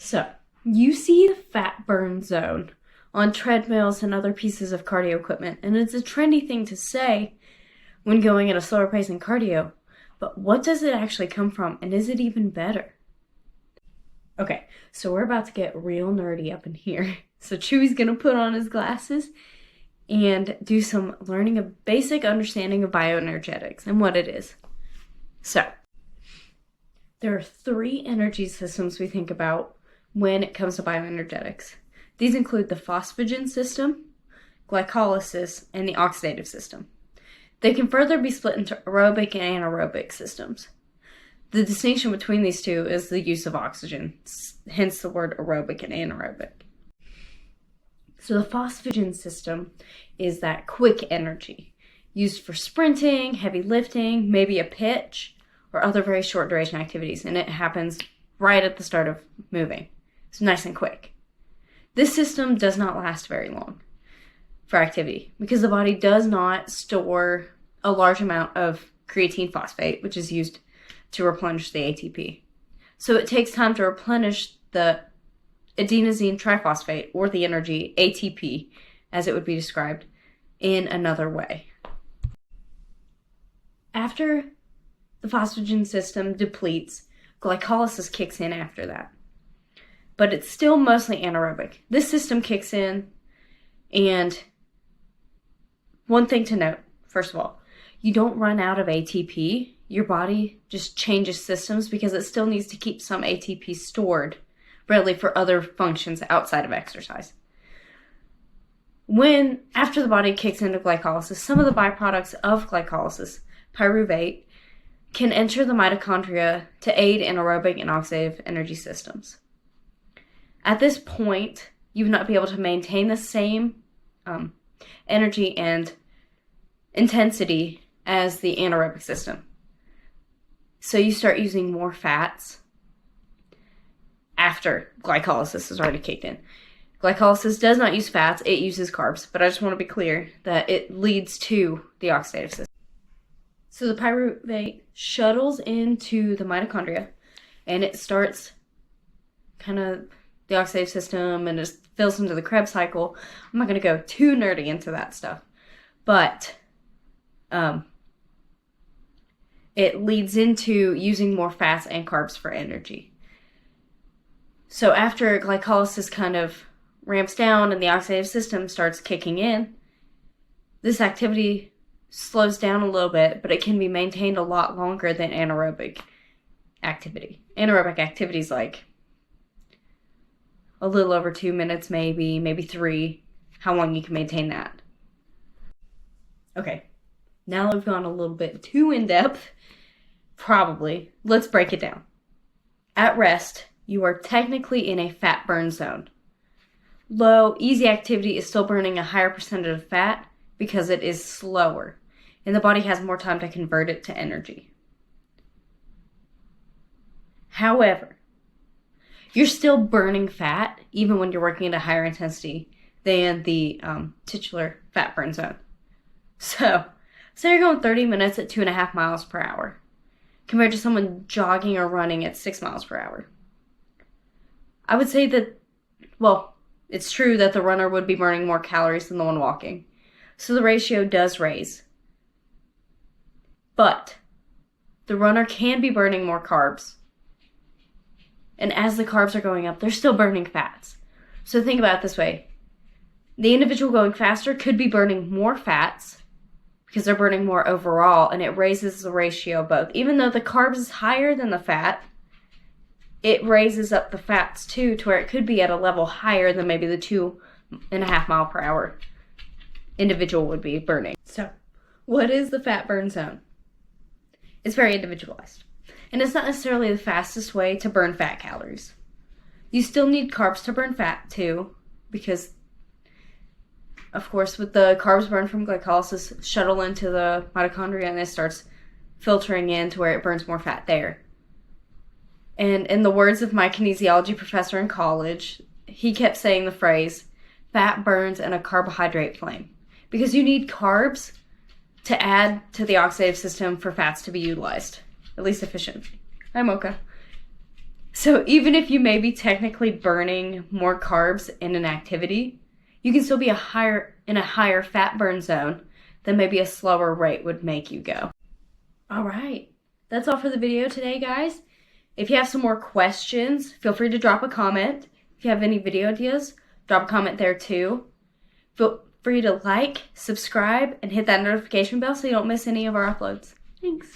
So, you see the fat burn zone on treadmills and other pieces of cardio equipment, and it's a trendy thing to say when going at a slower pace in cardio, but what does it actually come from, and is it even better? Okay, so we're about to get real nerdy up in here. So Chewy's gonna put on his glasses and do some learning a basic understanding of bioenergetics and what it is. So, there are 3 energy systems we think about when it comes to bioenergetics. These include the phosphagen system, glycolysis, and the oxidative system. They can further be split into aerobic and anaerobic systems. The distinction between these two is the use of oxygen, hence the word aerobic and anaerobic. So the phosphagen system is that quick energy used for sprinting, heavy lifting, maybe a pitch, or other very short duration activities, and it happens right at the start of moving. It's nice and quick. This system does not last very long for activity because the body does not store a large amount of creatine phosphate, which is used to replenish the ATP. So it takes time to replenish the adenosine triphosphate, or the energy, ATP, as it would be described, in another way. After the phosphagen system depletes, glycolysis kicks in after that. But it's still mostly anaerobic. This system kicks in, and one thing to note, first of all, you don't run out of ATP. Your body just changes systems because it still needs to keep some ATP stored, really, for other functions outside of exercise. After the body kicks into glycolysis, some of the byproducts of glycolysis, pyruvate, can enter the mitochondria to aid in aerobic and oxidative energy systems. At this point, you would not be able to maintain the same energy and intensity as the anaerobic system. So you start using more fats after glycolysis has already kicked in. Glycolysis does not use fats, it uses carbs, but I just want to be clear that it leads to the oxidative system. So the pyruvate shuttles into the mitochondria, and it starts kind of the oxidative system, and it fills into the Krebs cycle. I'm not going to go too nerdy into that stuff, but it leads into using more fats and carbs for energy. So after glycolysis kind of ramps down and the oxidative system starts kicking in, this activity slows down a little bit, but it can be maintained a lot longer than anaerobic activity. Anaerobic activity is like a little over 2 minutes, maybe 3, how long you can maintain that. Okay, now we've gone a little bit too in-depth, probably. Let's break it down. At rest, you are technically in a fat burn zone. Low, easy activity is still burning a higher percentage of fat because it is slower, and the body has more time to convert it to energy. However, you're still burning fat even when you're working at a higher intensity than the titular fat burn zone. So say you're going 30 minutes at 2.5 miles per hour compared to someone jogging or running at 6 miles per hour. I would say that, well, it's true that the runner would be burning more calories than the one walking. So the ratio does raise. But the runner can be burning more carbs. And as the carbs are going up, they're still burning fats. So think about it this way. The individual going faster could be burning more fats because they're burning more overall, and it raises the ratio of both. Even though the carbs is higher than the fat, it raises up the fats too to where it could be at a level higher than maybe the 2.5 mile per hour individual would be burning. So, what is the fat burn zone? It's very individualized. And it's not necessarily the fastest way to burn fat calories. You still need carbs to burn fat too, because of course with the carbs burned from glycolysis shuttle into the mitochondria and it starts filtering in to where it burns more fat there. And in the words of my kinesiology professor in college, he kept saying the phrase, fat burns in a carbohydrate flame. Because you need carbs to add to the oxidative system for fats to be utilized, at least efficiently. Hi, Mocha. So even if you may be technically burning more carbs in an activity, you can still be in a higher fat burn zone than maybe a slower rate would make you go. All right, that's all for the video today, guys. If you have some more questions, feel free to drop a comment. If you have any video ideas, drop a comment there too. Feel free to like, subscribe, and hit that notification bell so you don't miss any of our uploads. Thanks.